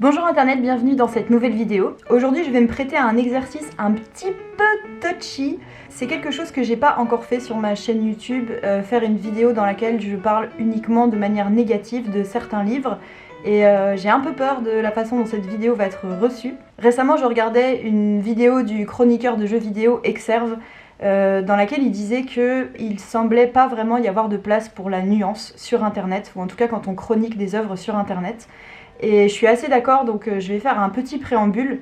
Bonjour internet, bienvenue dans cette nouvelle vidéo. Aujourd'hui je vais me prêter à un exercice un petit peu touchy. C'est quelque chose que j'ai pas encore fait sur ma chaîne YouTube, faire une vidéo dans laquelle je parle uniquement de manière négative de certains livres. Et j'ai un peu peur de la façon dont cette vidéo va être reçue. Récemment je regardais une vidéo du chroniqueur de jeux vidéo Exerve, dans laquelle il disait qu'il semblait pas vraiment y avoir de place pour la nuance sur internet, ou en tout cas quand on chronique des œuvres sur internet. Et je suis assez d'accord, donc je vais faire un petit préambule.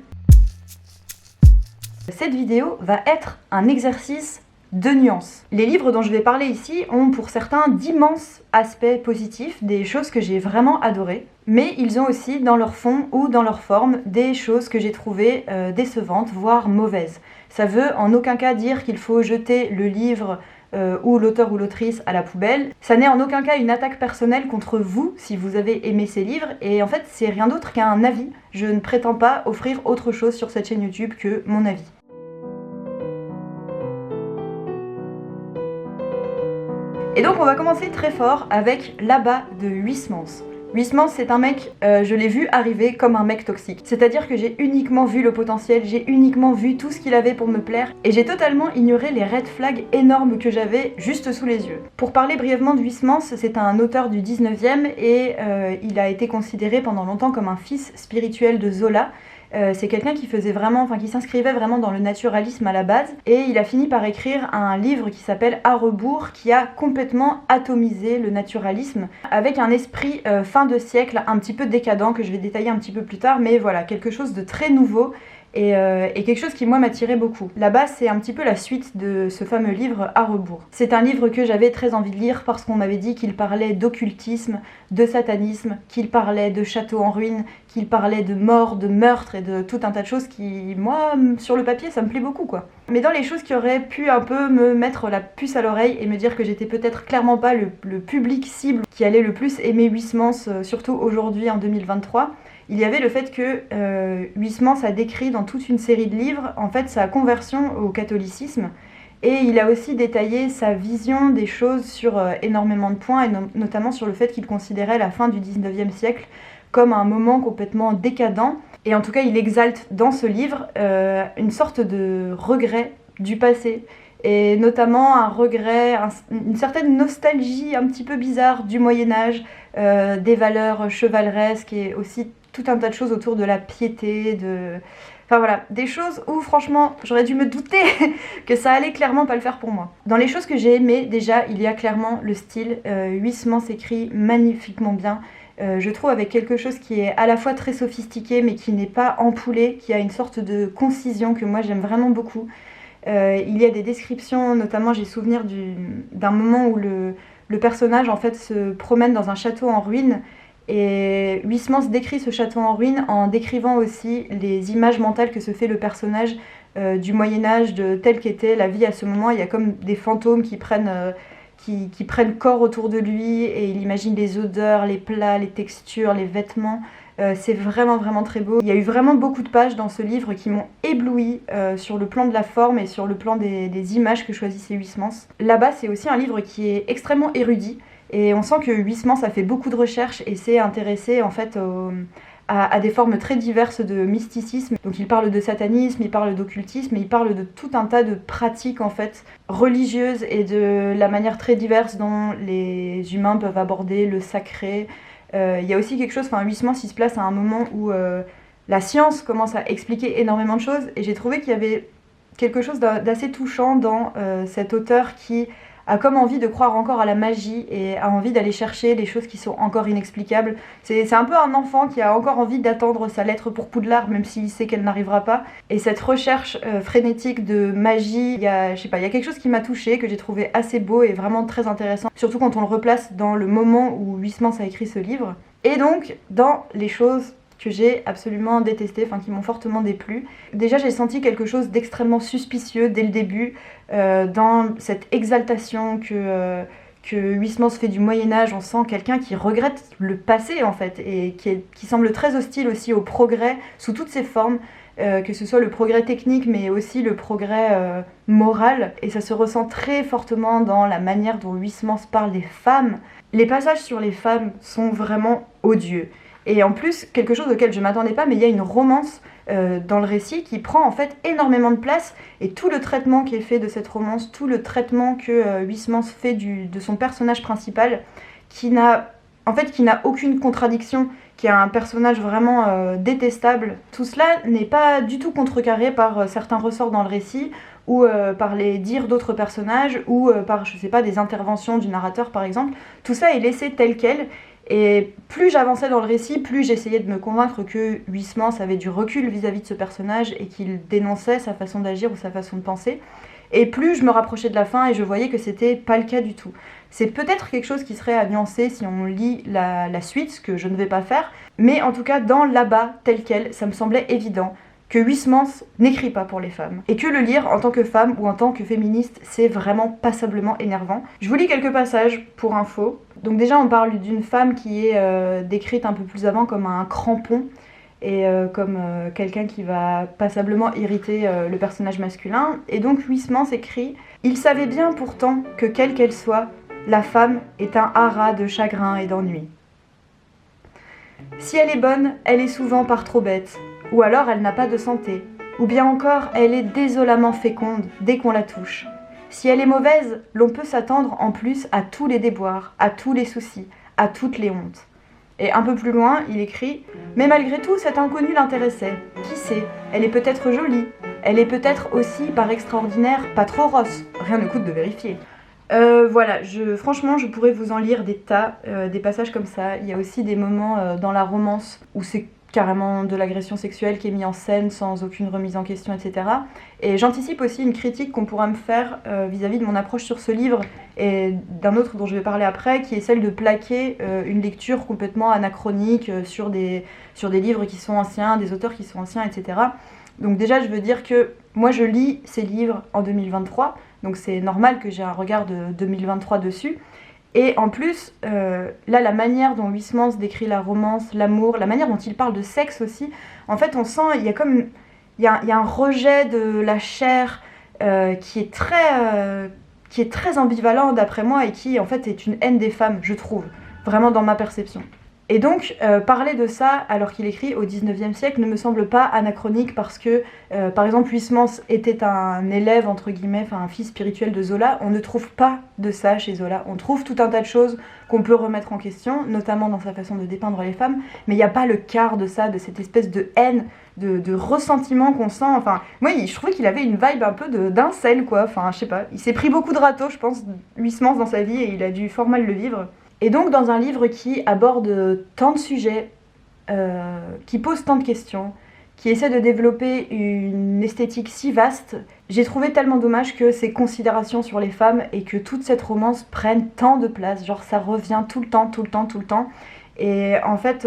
Cette vidéo va être un exercice de nuance. Les livres dont je vais parler ici ont pour certains d'immenses aspects positifs, des choses que j'ai vraiment adorées, mais ils ont aussi dans leur fond ou dans leur forme des choses que j'ai trouvées décevantes, voire mauvaises. Ça veut en aucun cas dire qu'il faut jeter le livre ou l'auteur ou l'autrice à la poubelle. Ça n'est en aucun cas une attaque personnelle contre vous si vous avez aimé ces livres, et en fait c'est rien d'autre qu'un avis. Je ne prétends pas offrir autre chose sur cette chaîne YouTube que mon avis. Et donc on va commencer très fort avec Là-bas de Huysmans. Huysmans, c'est un mec, je l'ai vu arriver comme un mec toxique. C'est-à-dire que j'ai uniquement vu le potentiel, j'ai uniquement vu tout ce qu'il avait pour me plaire, et j'ai totalement ignoré les red flags énormes que j'avais juste sous les yeux. Pour parler brièvement de Huysmans, c'est un auteur du 19e, et il a été considéré pendant longtemps comme un fils spirituel de Zola. C'est quelqu'un qui qui s'inscrivait vraiment dans le naturalisme à la base, et il a fini par écrire un livre qui s'appelle À rebours, qui a complètement atomisé le naturalisme, avec un esprit fin de siècle un petit peu décadent, que je vais détailler un petit peu plus tard, mais voilà, quelque chose de très nouveau, et quelque chose qui moi m'attirait beaucoup. Là-bas, c'est un petit peu la suite de ce fameux livre À rebours. C'est un livre que j'avais très envie de lire parce qu'on m'avait dit qu'il parlait d'occultisme, de satanisme, qu'il parlait de châteaux en ruine, qu'il parlait de mort, de meurtre et de tout un tas de choses qui, moi, sur le papier, ça me plaît beaucoup, quoi. Mais dans les choses qui auraient pu un peu me mettre la puce à l'oreille et me dire que j'étais peut-être clairement pas le public cible qui allait le plus aimer Huysmans, surtout aujourd'hui en 2023, il y avait le fait que Huysmans a décrit dans toute une série de livres en fait sa conversion au catholicisme, et il a aussi détaillé sa vision des choses sur énormément de points, et notamment sur le fait qu'il considérait la fin du 19e siècle comme un moment complètement décadent. Et en tout cas il exalte dans ce livre une sorte de regret du passé, et notamment un regret, une certaine nostalgie un petit peu bizarre du Moyen-Âge, des valeurs chevaleresques, et aussi tout un tas de choses autour de la piété, Enfin voilà, des choses où franchement j'aurais dû me douter que ça allait clairement pas le faire pour moi. Dans les choses que j'ai aimées, déjà il y a clairement le style. Huysmans s'écrit magnifiquement bien. Je trouve avec quelque chose qui est à la fois très sophistiqué mais qui n'est pas ampoulé, qui a une sorte de concision que moi j'aime vraiment beaucoup. Il y a des descriptions, notamment j'ai souvenir d'un moment où le personnage en fait se promène dans un château en ruine. Et Huysmans décrit ce château en ruine en décrivant aussi les images mentales que se fait le personnage du Moyen-Âge, de telle qu'était la vie à ce moment. Il y a comme des fantômes qui prennent corps autour de lui, et il imagine les odeurs, les plats, les textures, les vêtements. C'est vraiment vraiment très beau. Il y a eu vraiment beaucoup de pages dans ce livre qui m'ont ébloui sur le plan de la forme et sur le plan des images que choisissait Huysmans. Là-bas, c'est aussi un livre qui est extrêmement érudit. Et on sent que Huysmans a fait beaucoup de recherches et s'est intéressé en fait à des formes très diverses de mysticisme. Donc il parle de satanisme, il parle d'occultisme, et il parle de tout un tas de pratiques en fait religieuses, et de la manière très diverse dont les humains peuvent aborder le sacré. Il y a aussi quelque chose, Huysmans il se place à un moment où la science commence à expliquer énormément de choses, et j'ai trouvé qu'il y avait quelque chose d'assez touchant dans cet auteur qui a comme envie de croire encore à la magie et a envie d'aller chercher les choses qui sont encore inexplicables. C'est un peu un enfant qui a encore envie d'attendre sa lettre pour Poudlard, même s'il sait qu'elle n'arrivera pas. Et cette recherche frénétique de magie, il y a quelque chose qui m'a touchée, que j'ai trouvé assez beau et vraiment très intéressant, surtout quand on le replace dans le moment où Huysmans a écrit ce livre. Et donc, dans les choses que j'ai absolument détesté, qui m'ont fortement déplu. Déjà j'ai senti quelque chose d'extrêmement suspicieux dès le début, dans cette exaltation que Huysmans fait du Moyen-Âge. On sent quelqu'un qui regrette le passé en fait, et qui semble très hostile aussi au progrès sous toutes ses formes, que ce soit le progrès technique mais aussi le progrès moral, et ça se ressent très fortement dans la manière dont Huysmans parle des femmes. Les passages sur les femmes sont vraiment odieux. Et en plus, quelque chose auquel je m'attendais pas, mais il y a une romance dans le récit qui prend en fait énormément de place, et tout le traitement qui est fait de cette romance, tout le traitement que Huysmans fait de son personnage principal, qui n'a aucune contradiction, qui a un personnage vraiment détestable. Tout cela n'est pas du tout contrecarré par certains ressorts dans le récit, ou par les dires d'autres personnages, ou par, je sais pas, des interventions du narrateur par exemple. Tout ça est laissé tel quel, et plus j'avançais dans le récit, plus j'essayais de me convaincre que Huysmans avait du recul vis-à-vis de ce personnage, et qu'il dénonçait sa façon d'agir ou sa façon de penser. Et plus je me rapprochais de la fin, et je voyais que c'était pas le cas du tout. C'est peut-être quelque chose qui serait à nuancer si on lit la suite, ce que je ne vais pas faire, mais en tout cas dans là-bas, tel quel, ça me semblait évident que Huysmans n'écrit pas pour les femmes, et que le lire en tant que femme ou en tant que féministe, c'est vraiment passablement énervant. Je vous lis quelques passages pour info. Donc déjà, on parle d'une femme qui est décrite un peu plus avant comme un crampon, et comme quelqu'un qui va passablement irriter le personnage masculin. Et donc Huysmans écrit « Il savait bien pourtant que quelle qu'elle soit, la femme est un haras de chagrin et d'ennui. Si elle est bonne, elle est souvent par trop bête, ou alors elle n'a pas de santé, ou bien encore elle est désolamment féconde dès qu'on la touche. Si elle est mauvaise, l'on peut s'attendre en plus à tous les déboires, à tous les soucis, à toutes les hontes. » Et un peu plus loin, il écrit « Mais malgré tout, cette inconnue l'intéressait. Qui sait, elle est peut-être jolie. Elle est peut-être aussi, par extraordinaire, pas trop rosse. Rien ne coûte de vérifier. » Voilà, franchement, je pourrais vous en lire des tas, des passages comme ça. Il y a aussi des moments dans la romance où c'est carrément de l'agression sexuelle qui est mise en scène sans aucune remise en question, etc. Et j'anticipe aussi une critique qu'on pourra me faire vis-à-vis de mon approche sur ce livre, et d'un autre dont je vais parler après, qui est celle de plaquer une lecture complètement anachronique sur des livres qui sont anciens, des auteurs qui sont anciens, etc. Donc déjà, je veux dire que moi, je lis ces livres en 2023, donc c'est normal que j'ai un regard de 2023 dessus. Et en plus, là, la manière dont Huysmans décrit la romance, l'amour, la manière dont il parle de sexe aussi, en fait, on sent, il y a un rejet de la chair qui est très ambivalent d'après moi, et qui, en fait, est une haine des femmes, je trouve, vraiment dans ma perception. Et donc, parler de ça alors qu'il écrit au 19e siècle ne me semble pas anachronique, parce que, par exemple, Huysmans était un élève, entre guillemets, enfin un fils spirituel de Zola. On ne trouve pas de ça chez Zola. On trouve tout un tas de choses qu'on peut remettre en question, notamment dans sa façon de dépeindre les femmes, mais il n'y a pas le quart de ça, de cette espèce de haine, de ressentiment qu'on sent. Enfin, moi, je trouvais qu'il avait une vibe un peu d'incel, quoi. Enfin, je sais pas. Il s'est pris beaucoup de râteaux, je pense, Huysmans dans sa vie, et il a dû fort mal le vivre. Et donc, dans un livre qui aborde tant de sujets, qui pose tant de questions, qui essaie de développer une esthétique si vaste, j'ai trouvé tellement dommage que ces considérations sur les femmes et que toute cette romance prenne tant de place. Genre, ça revient tout le temps, tout le temps, tout le temps. Et en fait,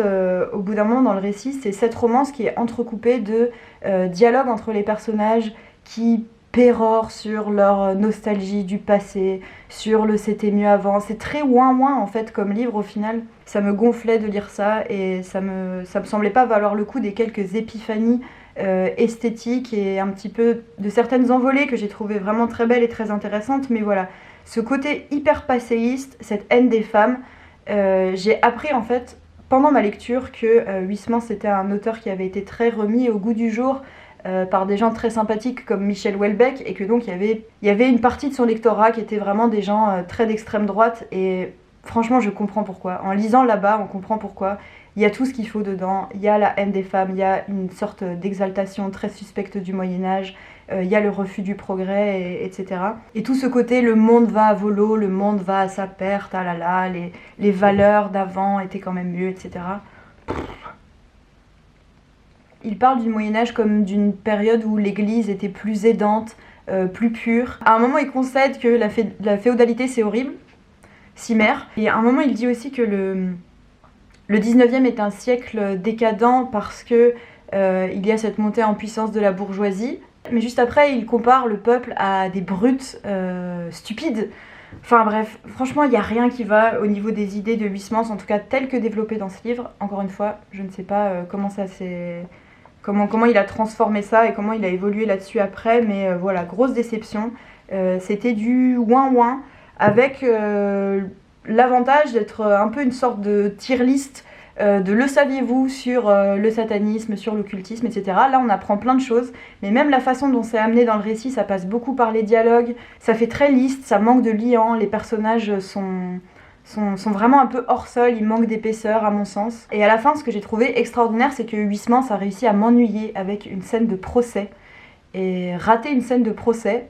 au bout d'un moment dans le récit, c'est cette romance qui est entrecoupée de dialogues entre les personnages qui pérorent sur leur nostalgie du passé, sur le c'était mieux avant. C'est très ouin-ouin en fait comme livre au final. Ça me gonflait de lire ça, et ça me semblait pas valoir le coup des quelques épiphanies esthétiques et un petit peu de certaines envolées que j'ai trouvées vraiment très belles et très intéressantes. Mais voilà, ce côté hyper passéiste, cette haine des femmes, j'ai appris en fait pendant ma lecture que Huysmans c'était un auteur qui avait été très remis au goût du jour par des gens très sympathiques comme Michel Houellebecq, et que donc il y avait une partie de son lectorat qui était vraiment des gens très d'extrême droite, et franchement je comprends pourquoi. En lisant là-bas, on comprend pourquoi. Il y a tout ce qu'il faut dedans, il y a la haine des femmes, il y a une sorte d'exaltation très suspecte du Moyen-Âge, il y a le refus du progrès, etc. Et tout ce côté, le monde va à volo, le monde va à sa perte, ah là là, les valeurs d'avant étaient quand même mieux, etc. Il parle du Moyen-Âge comme d'une période où l'Église était plus aidante, plus pure. À un moment, il concède que la féodalité, c'est horrible, Cimère. Et à un moment, il dit aussi que le 19e est un siècle décadent parce que il y a cette montée en puissance de la bourgeoisie. Mais juste après, il compare le peuple à des brutes stupides. Enfin bref, franchement, il n'y a rien qui va au niveau des idées de Huysmans, en tout cas telles que développées dans ce livre. Encore une fois, je ne sais pas comment il a transformé ça et comment il a évolué là-dessus après, mais voilà, grosse déception. C'était du ouin-ouin, avec l'avantage d'être un peu une sorte de tier list de le saviez-vous sur le satanisme, sur l'occultisme, etc. Là, on apprend plein de choses, mais même la façon dont c'est amené dans le récit, ça passe beaucoup par les dialogues, ça fait très lisse, ça manque de liant, les personnages sont vraiment un peu hors sol, ils manquent d'épaisseur à mon sens. Et à la fin, ce que j'ai trouvé extraordinaire, c'est que Huysmans a réussi à m'ennuyer avec une scène de procès. Et rater une scène de procès,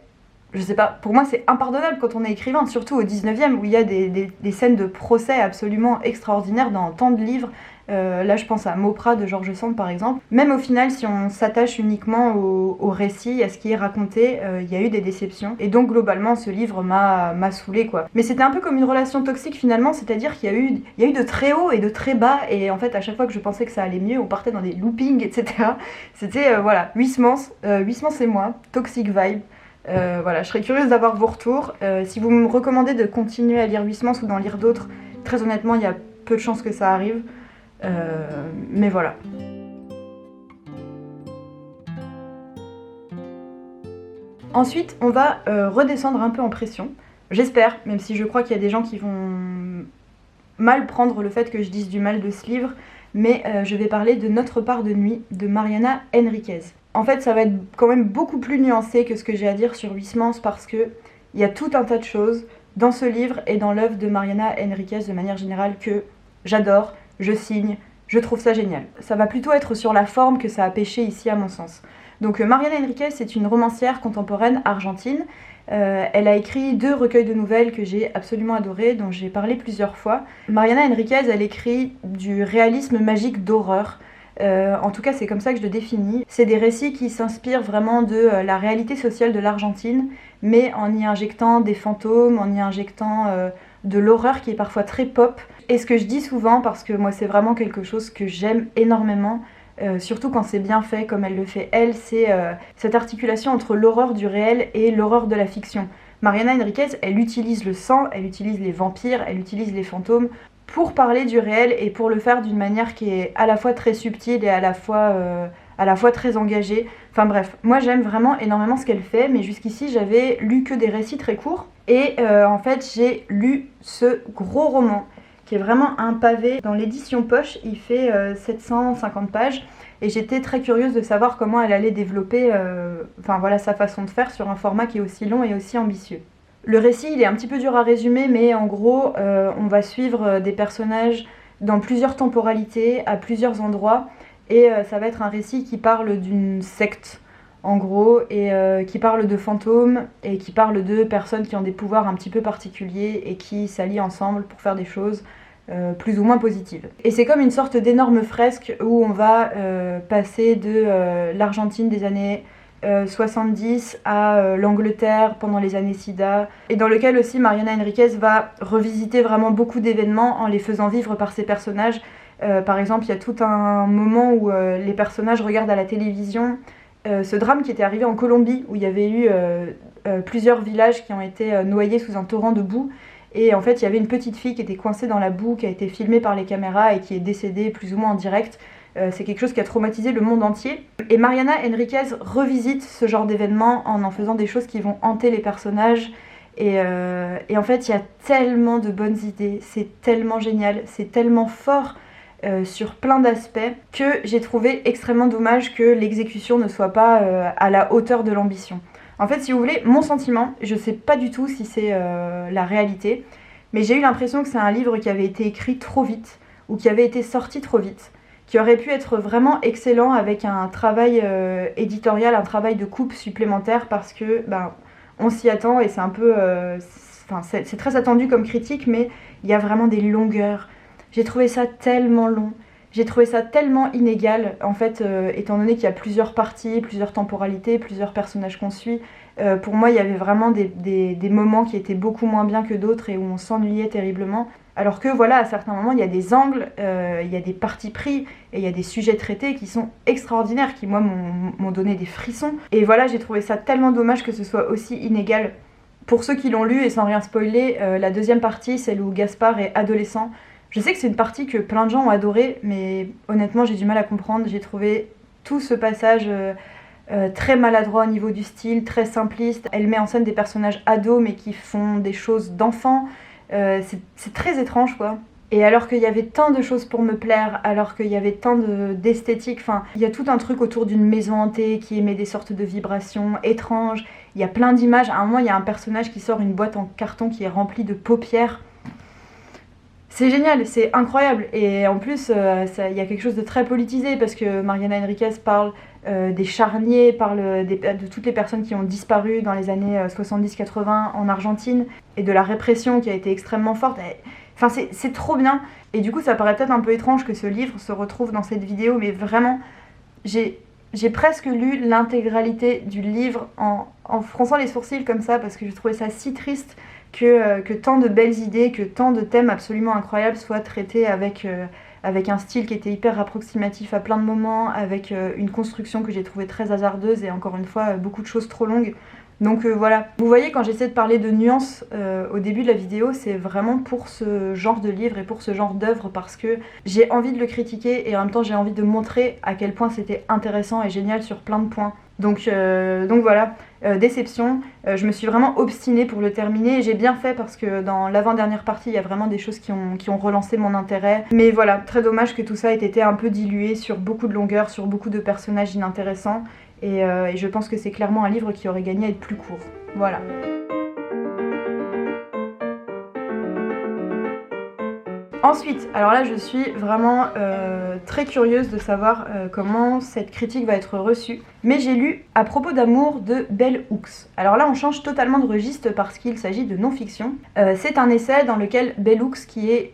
je sais pas, pour moi c'est impardonnable quand on est écrivain, surtout au 19e où il y a des scènes de procès absolument extraordinaires dans tant de livres. Là je pense à Mauprat de George Sand par exemple. Même au final, si on s'attache uniquement au récit, à ce qui est raconté, il y a eu des déceptions. Et donc globalement ce livre m'a saoulée quoi. Mais c'était un peu comme une relation toxique finalement, c'est-à-dire qu'il y a eu de très haut et de très bas, et en fait à chaque fois que je pensais que ça allait mieux, on partait dans des loopings, etc. C'était voilà, Huysmans et moi, Toxic Vibe. Voilà, je serais curieuse d'avoir vos retours. Si vous me recommandez de continuer à lire Huysmans ou d'en lire d'autres, très honnêtement, il y a peu de chances que ça arrive. Mais voilà. Ensuite, on va redescendre un peu en pression. J'espère, même si je crois qu'il y a des gens qui vont mal prendre le fait que je dise du mal de ce livre, mais je vais parler de Notre part de nuit de Mariana Enriquez. En fait, ça va être quand même beaucoup plus nuancé que ce que j'ai à dire sur Huysmans parce qu'il y a tout un tas de choses dans ce livre et dans l'œuvre de Mariana Enriquez de manière générale que j'adore, je signe, je trouve ça génial. Ça va plutôt être sur la forme que ça a péché ici à mon sens. Donc Mariana Enriquez, c'est une romancière contemporaine argentine. Elle a écrit 2 recueils de nouvelles que j'ai absolument adorés, dont j'ai parlé plusieurs fois. Mariana Enriquez, elle écrit du réalisme magique d'horreur. En tout cas, c'est comme ça que je le définis. C'est des récits qui s'inspirent vraiment de la réalité sociale de l'Argentine, mais en y injectant des fantômes, en y injectant de l'horreur qui est parfois très pop. Et ce que je dis souvent, parce que moi c'est vraiment quelque chose que j'aime énormément, surtout quand c'est bien fait comme elle le fait elle, c'est cette articulation entre l'horreur du réel et l'horreur de la fiction. Mariana Enriquez, elle utilise le sang, elle utilise les vampires, elle utilise les fantômes pour parler du réel et pour le faire d'une manière qui est à la fois très subtile et à la fois très engagée. Enfin bref, moi j'aime vraiment énormément ce qu'elle fait, mais jusqu'ici j'avais lu que des récits très courts. Et en fait j'ai lu ce gros roman, qui est vraiment un pavé. Dans l'édition poche, il fait 750 pages. Et j'étais très curieuse de savoir comment elle allait développer sa façon de faire sur un format qui est aussi long et aussi ambitieux. Le récit, il est un petit peu dur à résumer, mais en gros, on va suivre des personnages dans plusieurs temporalités, à plusieurs endroits, et ça va être un récit qui parle d'une secte, en gros, et qui parle de fantômes, et qui parle de personnes qui ont des pouvoirs un petit peu particuliers, et qui s'allient ensemble pour faire des choses plus ou moins positives. Et c'est comme une sorte d'énorme fresque où on va passer de l'Argentine des années 70 à l'Angleterre pendant les années SIDA, et dans lequel aussi Mariana Enriquez va revisiter vraiment beaucoup d'événements en les faisant vivre par ses personnages. Par exemple, il y a tout un moment où les personnages regardent à la télévision ce drame qui était arrivé en Colombie, où il y avait eu plusieurs villages qui ont été noyés sous un torrent de boue. Et en fait, il y avait une petite fille qui était coincée dans la boue, qui a été filmée par les caméras et qui est décédée plus ou moins en direct. C'est quelque chose qui a traumatisé le monde entier. Et Mariana Enriquez revisite ce genre d'événements en faisant des choses qui vont hanter les personnages. Et en fait, il y a tellement de bonnes idées, c'est tellement génial, c'est tellement fort sur plein d'aspects que j'ai trouvé extrêmement dommage que l'exécution ne soit pas à la hauteur de l'ambition. En fait, si vous voulez, mon sentiment, je sais pas du tout si c'est la réalité, mais j'ai eu l'impression que c'est un livre qui avait été écrit trop vite, ou qui avait été sorti trop vite, qui aurait pu être vraiment excellent avec un travail éditorial, un travail de coupe supplémentaire, parce que on s'y attend et c'est un peu... c'est très attendu comme critique, mais il y a vraiment des longueurs. J'ai trouvé ça tellement long. J'ai trouvé ça tellement inégal, en fait, étant donné qu'il y a plusieurs parties, plusieurs temporalités, plusieurs personnages qu'on suit. Pour moi, il y avait vraiment des moments qui étaient beaucoup moins bien que d'autres et où on s'ennuyait terriblement. Alors que voilà, à certains moments, il y a des angles, il y a des partis pris et il y a des sujets traités qui sont extraordinaires, qui moi m'ont donné des frissons. Et voilà, j'ai trouvé ça tellement dommage que ce soit aussi inégal. Pour ceux qui l'ont lu et sans rien spoiler, la deuxième partie, celle où Gaspard est adolescent, je sais que c'est une partie que plein de gens ont adorée, mais honnêtement j'ai du mal à comprendre. J'ai trouvé tout ce passage très maladroit au niveau du style, très simpliste. Elle met en scène des personnages ados mais qui font des choses d'enfants. C'est très étrange quoi. Et alors qu'il y avait tant de choses pour me plaire, alors qu'il y avait tant d'esthétique, enfin, il y a tout un truc autour d'une maison hantée qui émet des sortes de vibrations étranges. Il y a plein d'images. À un moment, il y a un personnage qui sort une boîte en carton qui est remplie de paupières. C'est génial, c'est incroyable. Et en plus, il y a quelque chose de très politisé parce que Mariana Enriquez parle des charniers, parle de toutes les personnes qui ont disparu dans les années 70-80 en Argentine et de la répression qui a été extrêmement forte. Enfin, c'est trop bien. Et du coup, ça paraît peut-être un peu étrange que ce livre se retrouve dans cette vidéo, mais vraiment, j'ai presque lu l'intégralité du livre en fronçant les sourcils comme ça parce que je trouvais ça si triste que tant de belles idées, que tant de thèmes absolument incroyables soient traités avec un style qui était hyper approximatif à plein de moments, avec une construction que j'ai trouvée très hasardeuse et encore une fois beaucoup de choses trop longues. Donc voilà, vous voyez quand j'essaie de parler de nuances au début de la vidéo, c'est vraiment pour ce genre de livre et pour ce genre d'œuvre parce que j'ai envie de le critiquer et en même temps j'ai envie de montrer à quel point c'était intéressant et génial sur plein de points. Donc voilà, déception, je me suis vraiment obstinée pour le terminer et j'ai bien fait parce que dans l'avant-dernière partie il y a vraiment des choses qui ont relancé mon intérêt. Mais voilà, très dommage que tout ça ait été un peu dilué sur beaucoup de longueurs, sur beaucoup de personnages inintéressants et je pense que c'est clairement un livre qui aurait gagné à être plus court. Voilà. Ensuite, alors là je suis vraiment très curieuse de savoir comment cette critique va être reçue. Mais j'ai lu À propos d'amour de Bell Hooks. Alors là on change totalement de registre parce qu'il s'agit de non-fiction. C'est un essai dans lequel Bell Hooks, qui est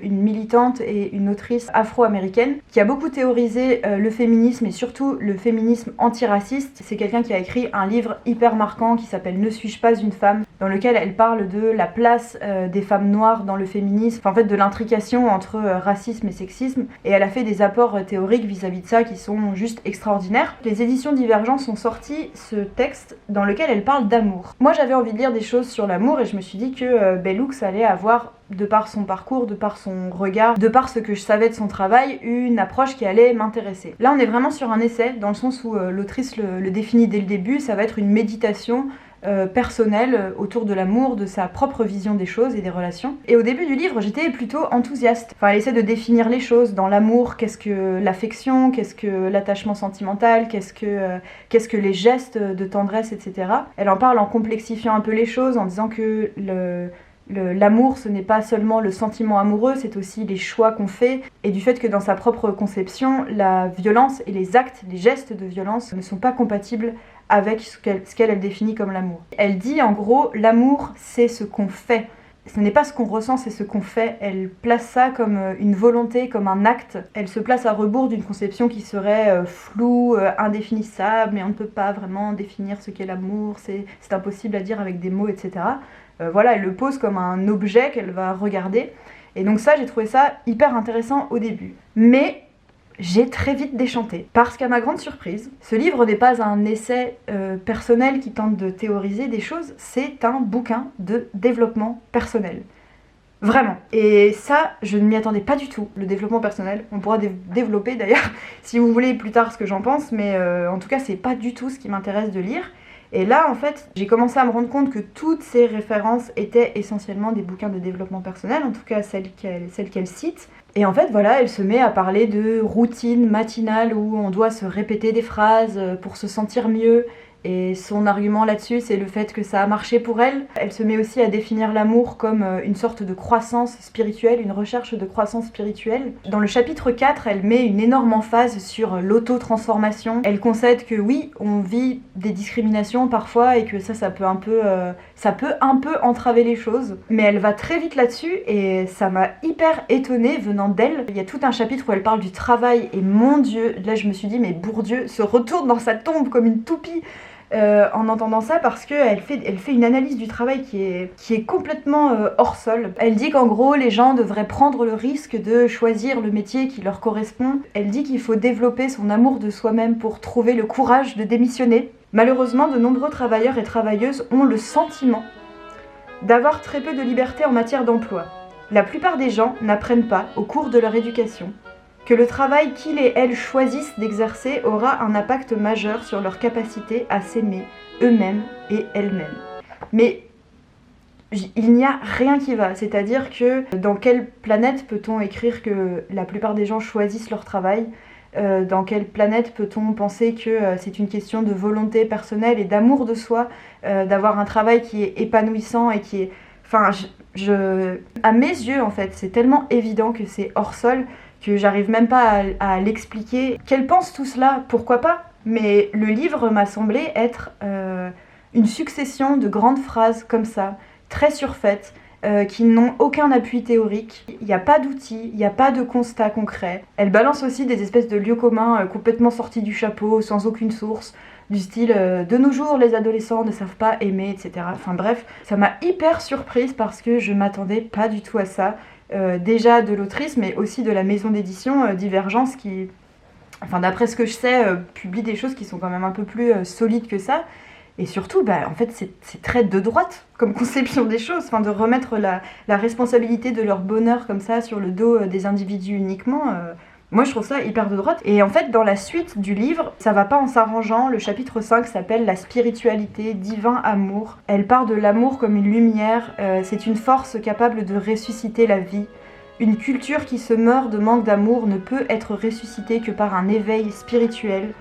une militante et une autrice afro-américaine, qui a beaucoup théorisé le féminisme et surtout le féminisme antiraciste. C'est quelqu'un qui a écrit un livre hyper marquant qui s'appelle Ne suis-je pas une femme, dans lequel elle parle de la place des femmes noires dans le féminisme, enfin, en fait de l'intrication entre racisme et sexisme, et elle a fait des apports théoriques vis-à-vis de ça qui sont juste extraordinaires. Les éditions Divergence ont sorti ce texte dans lequel elle parle d'amour. Moi j'avais envie de lire des choses sur l'amour et je me suis dit que Bell Hooks allait avoir, de par son parcours, de par son regard, de par ce que je savais de son travail, une approche qui allait m'intéresser. Là on est vraiment sur un essai, dans le sens où l'autrice le définit dès le début, ça va être une méditation personnelle autour de l'amour, de sa propre vision des choses et des relations. Et au début du livre, j'étais plutôt enthousiaste. Enfin, elle essaie de définir les choses. Dans l'amour, qu'est-ce que l'affection, qu'est-ce que l'attachement sentimental, qu'est-ce que les gestes de tendresse, etc. Elle en parle en complexifiant un peu les choses, en disant que l'amour, ce n'est pas seulement le sentiment amoureux, c'est aussi les choix qu'on fait, et du fait que dans sa propre conception, la violence et les actes, les gestes de violence ne sont pas compatibles avec ce qu'elle définit comme l'amour. Elle dit en gros, l'amour c'est ce qu'on fait. Ce n'est pas ce qu'on ressent, c'est ce qu'on fait. Elle place ça comme une volonté, comme un acte. Elle se place à rebours d'une conception qui serait floue, indéfinissable, mais on ne peut pas vraiment définir ce qu'est l'amour, c'est impossible à dire avec des mots, etc. Voilà, elle le pose comme un objet qu'elle va regarder. Et donc ça, j'ai trouvé ça hyper intéressant au début. Mais j'ai très vite déchanté, parce qu'à ma grande surprise, ce livre n'est pas un essai personnel qui tente de théoriser des choses, c'est un bouquin de développement personnel. Vraiment. Et ça, je ne m'y attendais pas du tout, le développement personnel. On pourra développer d'ailleurs, si vous voulez, plus tard ce que j'en pense, mais en tout cas, c'est pas du tout ce qui m'intéresse de lire. Et là, en fait, j'ai commencé à me rendre compte que toutes ces références étaient essentiellement des bouquins de développement personnel, en tout cas celles qu'elle cite. Et en fait, voilà, elle se met à parler de routine matinale où on doit se répéter des phrases pour se sentir mieux. Et son argument là-dessus, c'est le fait que ça a marché pour elle. Elle se met aussi à définir l'amour comme une sorte de croissance spirituelle, une recherche de croissance spirituelle. Dans le chapitre 4, elle met une énorme emphase sur l'auto-transformation. Elle concède que oui, on vit des discriminations parfois et que ça peut un peu entraver les choses. Mais elle va très vite là-dessus et ça m'a hyper étonnée venant d'elle. Il y a tout un chapitre où elle parle du travail et mon Dieu, là je me suis dit mais Bourdieu se retourne dans sa tombe comme une toupie. En entendant ça parce qu'elle fait une analyse du travail qui est complètement hors sol. Elle dit qu'en gros les gens devraient prendre le risque de choisir le métier qui leur correspond. Elle dit qu'il faut développer son amour de soi-même pour trouver le courage de démissionner. Malheureusement, de nombreux travailleurs et travailleuses ont le sentiment d'avoir très peu de liberté en matière d'emploi. La plupart des gens n'apprennent pas, au cours de leur éducation, que le travail qu'ils et elles choisissent d'exercer aura un impact majeur sur leur capacité à s'aimer eux-mêmes et elles-mêmes. Mais il n'y a rien qui va. C'est-à-dire que dans quelle planète peut-on écrire que la plupart des gens choisissent leur travail ? Dans quelle planète peut-on penser que c'est une question de volonté personnelle et d'amour de soi, d'avoir un travail qui est épanouissant et qui est... Enfin, à mes yeux, en fait, c'est tellement évident que c'est hors sol que j'arrive même pas à l'expliquer. Qu'elle pense tout cela, pourquoi pas ? Mais le livre m'a semblé être une succession de grandes phrases comme ça, très surfaites, qui n'ont aucun appui théorique. Il n'y a pas d'outils, il n'y a pas de constat concret. Elle balance aussi des espèces de lieux communs complètement sortis du chapeau, sans aucune source, du style de nos jours les adolescents ne savent pas aimer, etc. Enfin bref, ça m'a hyper surprise parce que je m'attendais pas du tout à ça. Déjà de l'autrice, mais aussi de la maison d'édition Divergence qui, enfin d'après ce que je sais, publie des choses qui sont quand même un peu plus solides que ça. Et surtout, en fait, c'est très de droite comme conception des choses, enfin, de remettre la responsabilité de leur bonheur comme ça sur le dos des individus uniquement. Moi, je trouve ça hyper de droite. Et en fait, dans la suite du livre, ça va pas en s'arrangeant. Le chapitre 5 s'appelle « La spiritualité, divin amour ». Elle part de l'amour comme une lumière. C'est une force capable de ressusciter la vie. Une culture qui se meurt de manque d'amour ne peut être ressuscitée que par un éveil spirituel.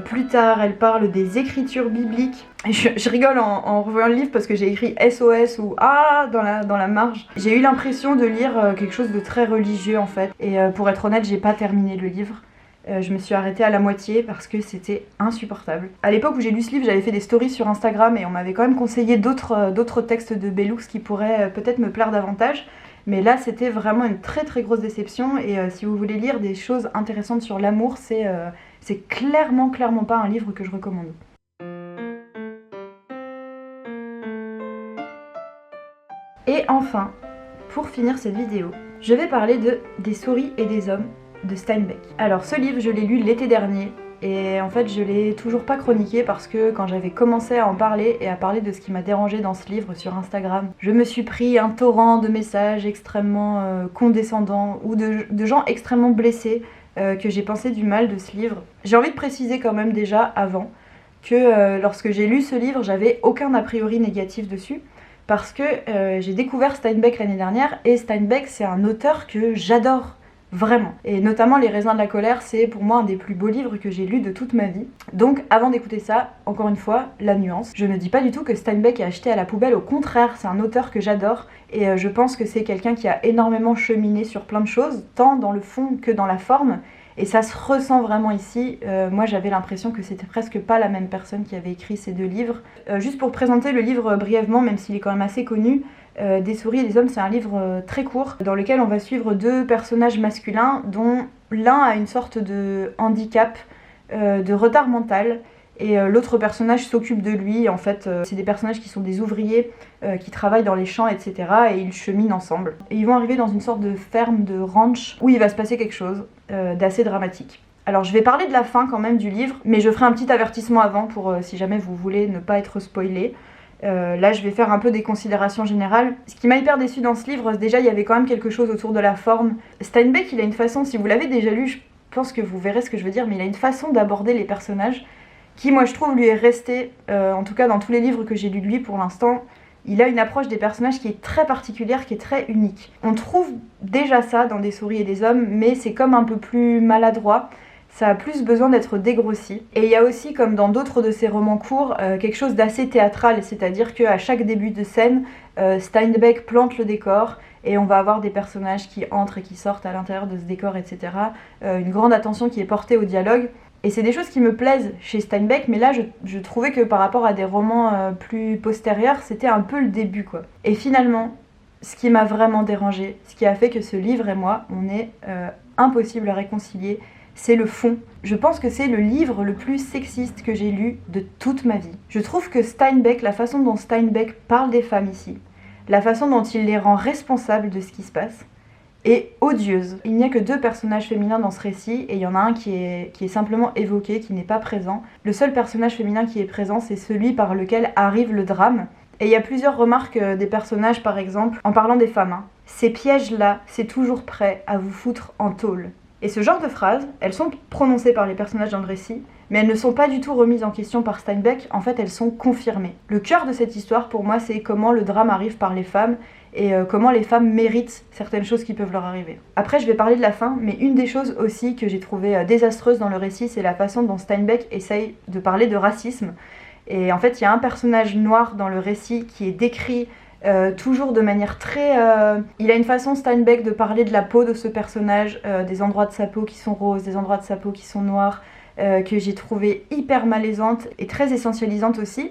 Plus tard, elle parle des écritures bibliques. Je rigole en revoyant le livre parce que j'ai écrit SOS ou A dans la marge. J'ai eu l'impression de lire quelque chose de très religieux en fait. Et pour être honnête, j'ai pas terminé le livre. Je me suis arrêtée à la moitié parce que c'était insupportable. À l'époque où j'ai lu ce livre, j'avais fait des stories sur Instagram et on m'avait quand même conseillé d'autres textes de Bellux qui pourraient peut-être me plaire davantage. Mais là, c'était vraiment une très très grosse déception. Et si vous voulez lire des choses intéressantes sur l'amour, c'est clairement pas un livre que je recommande. Et enfin, pour finir cette vidéo, je vais parler de Des souris et des hommes de Steinbeck. Alors ce livre, je l'ai lu l'été dernier. Et en fait, je l'ai toujours pas chroniqué parce que quand j'avais commencé à en parler et à parler de ce qui m'a dérangé dans ce livre sur Instagram, je me suis pris un torrent de messages extrêmement condescendants ou de gens extrêmement blessés que j'ai pensé du mal de ce livre. J'ai envie de préciser quand même déjà avant que lorsque j'ai lu ce livre, j'avais aucun a priori négatif dessus parce que j'ai découvert Steinbeck l'année dernière et Steinbeck c'est un auteur que j'adore. Vraiment. Et notamment Les raisins de la colère, c'est pour moi un des plus beaux livres que j'ai lus de toute ma vie. Donc avant d'écouter ça, encore une fois, la nuance. Je ne dis pas du tout que Steinbeck est acheté à la poubelle, au contraire, c'est un auteur que j'adore. Et je pense que c'est quelqu'un qui a énormément cheminé sur plein de choses, tant dans le fond que dans la forme. Et ça se ressent vraiment ici. Moi j'avais l'impression que c'était presque pas la même personne qui avait écrit ces deux livres. Juste pour présenter le livre brièvement, même s'il est quand même assez connu, Des souris et des hommes, c'est un livre très court dans lequel on va suivre deux personnages masculins dont l'un a une sorte de handicap, de retard mental et l'autre personnage s'occupe de lui. En fait, c'est des personnages qui sont des ouvriers qui travaillent dans les champs, etc. et ils cheminent ensemble. Et ils vont arriver dans une sorte de ferme, de ranch où il va se passer quelque chose d'assez dramatique. Alors je vais parler de la fin quand même du livre, mais je ferai un petit avertissement avant pour si jamais vous voulez ne pas être spoilé. Là je vais faire un peu des considérations générales. Ce qui m'a hyper déçue dans ce livre, déjà il y avait quand même quelque chose autour de la forme. Steinbeck il a une façon, si vous l'avez déjà lu, je pense que vous verrez ce que je veux dire, mais il a une façon d'aborder les personnages qui moi je trouve lui est restée, en tout cas dans tous les livres que j'ai lus de lui pour l'instant, il a une approche des personnages qui est très particulière, qui est très unique. On trouve déjà ça dans Des souris et des hommes, mais c'est comme un peu plus maladroit. Ça a plus besoin d'être dégrossi. Et il y a aussi, comme dans d'autres de ses romans courts, quelque chose d'assez théâtral, c'est-à-dire qu'à chaque début de scène, Steinbeck plante le décor et on va avoir des personnages qui entrent et qui sortent à l'intérieur de ce décor, etc. Une grande attention qui est portée au dialogue. Et c'est des choses qui me plaisent chez Steinbeck, mais là je trouvais que par rapport à des romans plus postérieurs, c'était un peu le début, quoi. Et finalement, ce qui m'a vraiment dérangée, ce qui a fait que ce livre et moi, on est impossible à réconcilier, c'est le fond. Je pense que c'est le livre le plus sexiste que j'ai lu de toute ma vie. Je trouve que Steinbeck, la façon dont Steinbeck parle des femmes ici, la façon dont il les rend responsables de ce qui se passe, est odieuse. Il n'y a que deux personnages féminins dans ce récit et il y en a un qui est simplement évoqué, qui n'est pas présent. Le seul personnage féminin qui est présent, c'est celui par lequel arrive le drame. Et il y a plusieurs remarques des personnages, par exemple, en parlant des femmes. Ces pièges-là, c'est toujours prêt à vous foutre en tôle. Et ce genre de phrases, elles sont prononcées par les personnages dans le récit, mais elles ne sont pas du tout remises en question par Steinbeck, en fait elles sont confirmées. Le cœur de cette histoire pour moi c'est comment le drame arrive par les femmes et comment les femmes méritent certaines choses qui peuvent leur arriver. Après je vais parler de la fin, mais une des choses aussi que j'ai trouvé désastreuse dans le récit, c'est la façon dont Steinbeck essaye de parler de racisme. Et en fait il y a un personnage noir dans le récit qui est décrit toujours de manière très... Il a une façon Steinbeck de parler de la peau de ce personnage, des endroits de sa peau qui sont roses, des endroits de sa peau qui sont noirs, que j'ai trouvé hyper malaisante et très essentialisante aussi.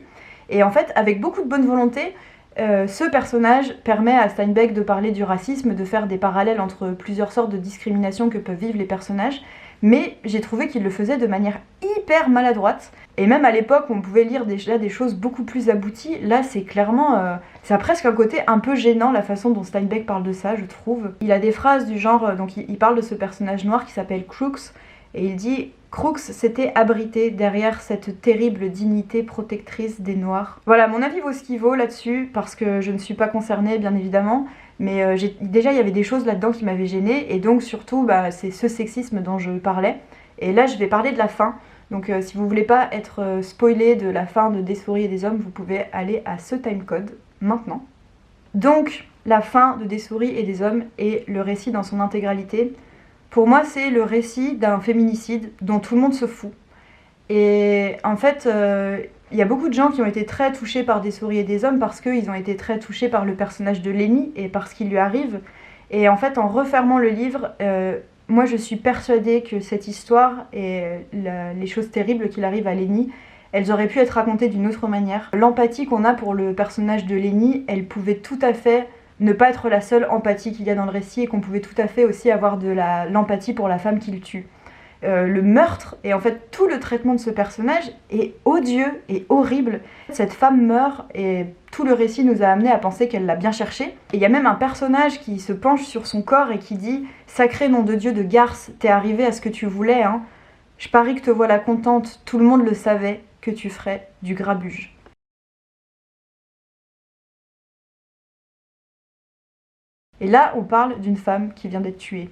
Et en fait, avec beaucoup de bonne volonté, ce personnage permet à Steinbeck de parler du racisme, de faire des parallèles entre plusieurs sortes de discrimination que peuvent vivre les personnages, mais j'ai trouvé qu'il le faisait de manière hyper maladroite. Et même à l'époque, on pouvait lire déjà des choses beaucoup plus abouties. Là, c'est clairement... ça a presque un côté un peu gênant, la façon dont Steinbeck parle de ça, je trouve. Il a des phrases du genre... donc il parle de ce personnage noir qui s'appelle Crooks, et il dit... Crooks s'était abrité derrière cette terrible dignité protectrice des Noirs. Voilà, mon avis vaut ce qu'il vaut là-dessus, parce que je ne suis pas concernée, bien évidemment, mais déjà il y avait des choses là-dedans qui m'avaient gênée, et donc surtout, c'est ce sexisme dont je parlais. Et là, je vais parler de la fin, donc si vous voulez pas être spoilé de la fin de Des souris et des hommes, vous pouvez aller à ce timecode, maintenant. Donc, la fin de Des souris et des hommes et le récit dans son intégralité. Pour moi, c'est le récit d'un féminicide dont tout le monde se fout. Et en fait, il y a beaucoup de gens qui ont été très touchés par Des souris et des hommes parce qu'ils ont été très touchés par le personnage de Lenny et par ce qui lui arrive. Et en fait, en refermant le livre, moi je suis persuadée que cette histoire et les choses terribles qu'il arrive à Lenny, elles auraient pu être racontées d'une autre manière. L'empathie qu'on a pour le personnage de Lenny, elle pouvait tout à fait... ne pas être la seule empathie qu'il y a dans le récit et qu'on pouvait tout à fait aussi avoir de l'empathie pour la femme qu'il tue. Le meurtre et en fait tout le traitement de ce personnage est odieux et horrible. Cette femme meurt et tout le récit nous a amené à penser qu'elle l'a bien cherché. Et il y a même un personnage qui se penche sur son corps et qui dit « Sacré nom de Dieu de garce, t'es arrivé à ce que tu voulais, hein. Je parie que te voilà contente, tout le monde le savait, que tu ferais du grabuge. » Et là, on parle d'une femme qui vient d'être tuée.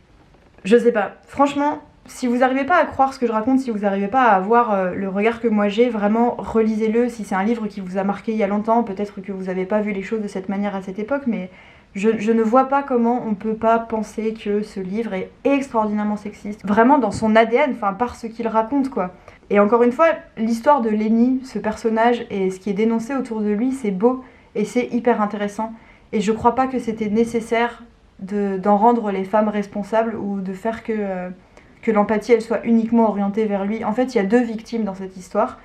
Je sais pas, franchement, si vous n'arrivez pas à croire ce que je raconte, si vous n'arrivez pas à avoir le regard que moi j'ai, vraiment relisez-le. Si c'est un livre qui vous a marqué il y a longtemps, peut-être que vous n'avez pas vu les choses de cette manière à cette époque, mais je ne vois pas comment on peut pas penser que ce livre est extraordinairement sexiste. Vraiment dans son ADN, enfin par ce qu'il raconte quoi. Et encore une fois, l'histoire de Lenny, ce personnage, et ce qui est dénoncé autour de lui, c'est beau et c'est hyper intéressant. Et je crois pas que c'était nécessaire d'en rendre les femmes responsables ou de faire que l'empathie elle soit uniquement orientée vers lui. En fait, il y a deux victimes dans cette histoire,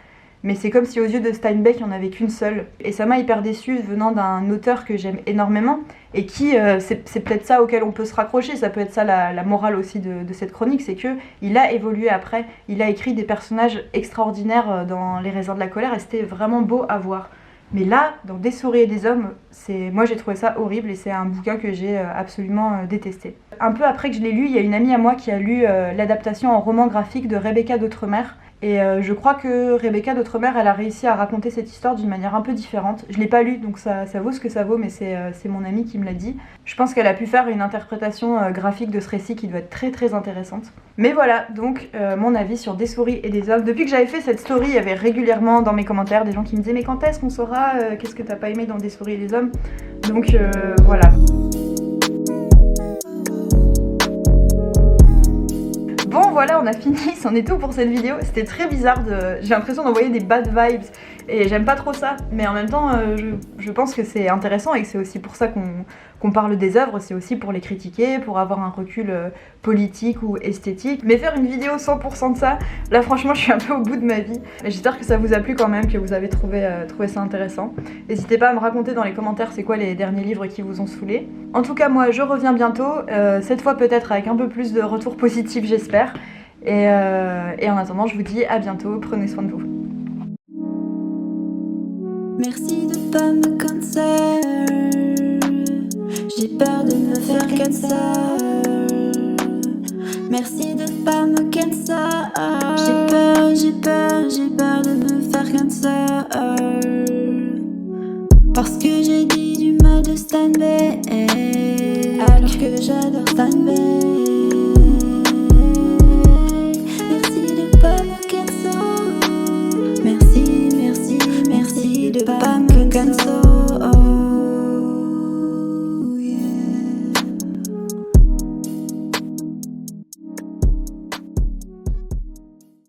mais c'est comme si aux yeux de Steinbeck, il n'y en avait qu'une seule. Et ça m'a hyper déçue venant d'un auteur que j'aime énormément et qui, c'est peut-être ça auquel on peut se raccrocher, ça peut être ça la morale aussi de cette chronique, c'est qu'il a évolué après, il a écrit des personnages extraordinaires dans Les raisins de la colère et c'était vraiment beau à voir. Mais là, dans Des souris et des hommes, moi j'ai trouvé ça horrible et c'est un bouquin que j'ai absolument détesté. Un peu après que je l'ai lu, il y a une amie à moi qui a lu l'adaptation en roman graphique de Rebecca d'Outremer. Et je crois que Rebecca d'Outremer, elle a réussi à raconter cette histoire d'une manière un peu différente. Je l'ai pas lu, donc ça vaut ce que ça vaut, mais c'est mon amie qui me l'a dit. Je pense qu'elle a pu faire une interprétation graphique de ce récit qui doit être très très intéressante. Mais voilà, donc mon avis sur Des souris et des hommes. Depuis que j'avais fait cette story, il y avait régulièrement dans mes commentaires des gens qui me disaient « Mais quand est-ce qu'on saura qu'est-ce que t'as pas aimé dans Des souris et des hommes ?» Donc voilà. Bon voilà, on a fini, c'en est tout pour cette vidéo. C'était très bizarre, j'ai l'impression d'envoyer des bad vibes et j'aime pas trop ça. Mais en même temps, je pense que c'est intéressant et que c'est aussi pour ça qu'on parle des œuvres, c'est aussi pour les critiquer, pour avoir un recul politique ou esthétique. Mais faire une vidéo 100% de ça, là franchement je suis un peu au bout de ma vie. J'espère que ça vous a plu quand même, que vous avez trouvé ça intéressant. N'hésitez pas à me raconter dans les commentaires c'est quoi les derniers livres qui vous ont saoulé. En tout cas moi je reviens bientôt, cette fois peut-être avec un peu plus de retours positifs j'espère. Et en attendant je vous dis à bientôt, prenez soin de vous. Merci de pas me cancer. J'ai peur de me faire cancer. Merci de pas me cancer. J'ai peur de me faire cancer. Parce que j'ai dit du mal de Steinbeck, alors que j'adore Steinbeck.